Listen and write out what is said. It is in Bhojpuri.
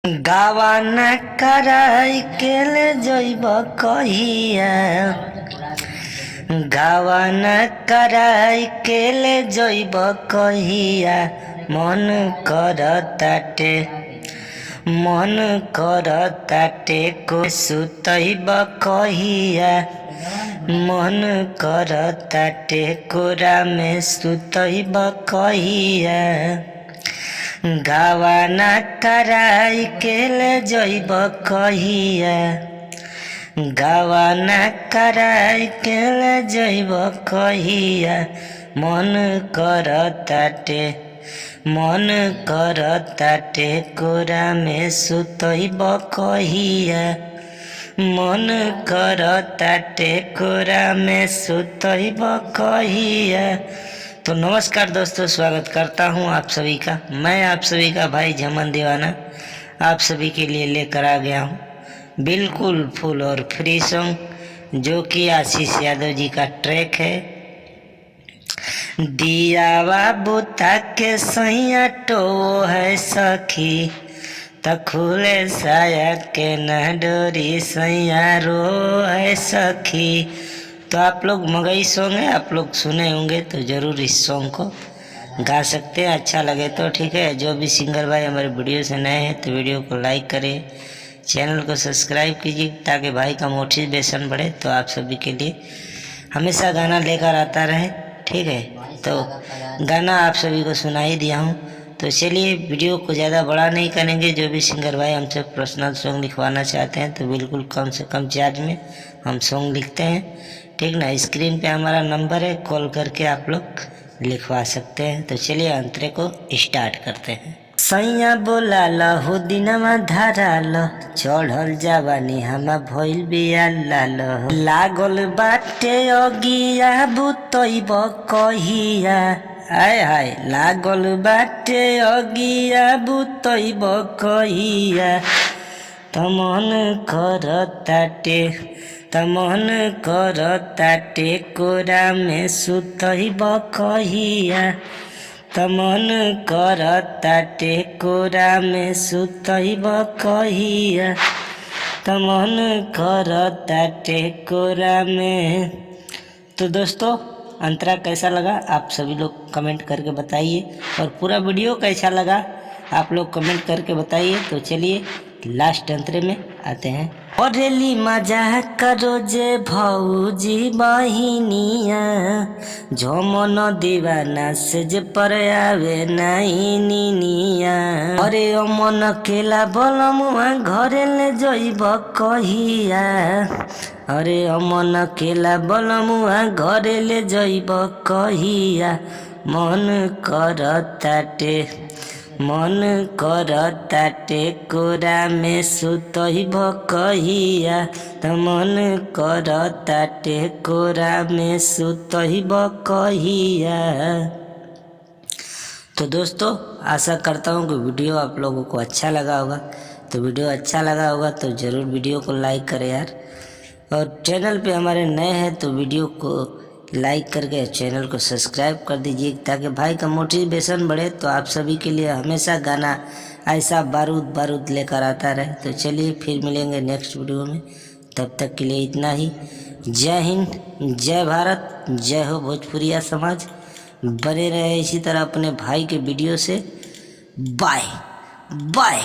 गावा न कराई के ले जइब कहिया, गावा न कराई के ले जइब कहिया। मन करताटे को सुतइब कहिया, मन करताटे कोरा में सुतइब कहिया। गावा न कराई के ले जइब कहिया, गावा न कराई के ले जइब कहिया। मन करताटे कोरा में सुतइब कहिया, मन करताटे कोरा में सुतइब कहिया। तो नमस्कार दोस्तों, स्वागत करता हूं आप सभी का। मैं आप सभी का भाई झमन दीवाना आप सभी के लिए लेकर आ गया हूं बिल्कुल फुल और फ्री सॉन्ग, जो कि आशीष यादव जी का ट्रैक है। दियावा बुता के सैया टो है सखी, तखुले साया के न डोरी सैया रो है सखी। तो आप लोग मगई सॉन्ग है, आप लोग सुने होंगे तो ज़रूर इस सॉन्ग को गा सकते हैं। अच्छा लगे तो ठीक है। जो भी सिंगर भाई हमारे वीडियो से नए हैं तो वीडियो को लाइक करें, चैनल को सब्सक्राइब कीजिए ताकि भाई का मोटिवेशन बढ़े, तो आप सभी के लिए हमेशा गाना लेकर आता रहे। ठीक है, तो गाना आप सभी को सुना ही दिया हूँ। तो चलिए वीडियो को ज़्यादा बड़ा नहीं करेंगे। जो भी सिंगर भाई हमसे पर्सनल सॉन्ग लिखवाना चाहते हैं तो बिल्कुल कम से कम चार्ज में हम सॉन्ग लिखते हैं। ठीक ना, स्क्रीन पे हमारा नंबर है, कॉल करके आप लोग लिखवा सकते हैं। तो चलिए अंतरे को स्टार्ट करते हैं। सैया बोला लहु दिनमा धाराल, चढ़ल जवानी हमा भइल बिया लाल। लागल बाटे अगिया बुतइब कहिया, आय हाय लागल बाटे अगिया बुतइब कहिया। तमन करताटे कोरा में सुतइब कहिया, तमन करताटे कोरा में सुतइब कहिया, तमन करताटे कोरा में। तो दोस्तों अंतरा कैसा लगा आप सभी लोग कमेंट करके बताइए, और पूरा वीडियो कैसा लगा आप लोग कमेंट करके बताइए। तो चलिए लास्ट अंतरे में आते हैं। औरेली मजा करो जे भौजी बहिनिया, झमन दीवाना से जे पर आवे नहीं निनिया। अरे अमन केला बलमुआ घरे ले जइब कहिया, अरे अमन केला बलमुआ घरे ले जइब कहिया। मन करताटे कोरा में सुतइब कहिया, त मन करताटे कोरा में सुतइब कहिया। तो दोस्तों आशा करता हूँ कि वीडियो आप लोगों को अच्छा लगा होगा। तो वीडियो अच्छा लगा होगा तो ज़रूर वीडियो को लाइक करें यार, और चैनल पे हमारे नए हैं तो वीडियो को लाइक करके चैनल को सब्सक्राइब कर दीजिए ताकि भाई का मोटिवेशन बढ़े। तो आप सभी के लिए हमेशा गाना ऐसा बारूद लेकर आता रहे। तो चलिए फिर मिलेंगे नेक्स्ट वीडियो में, तब तक के लिए इतना ही। जय हिंद, जय भारत, जय हो भोजपुरिया समाज। बने रहे इसी तरह अपने भाई के वीडियो से। Bye by.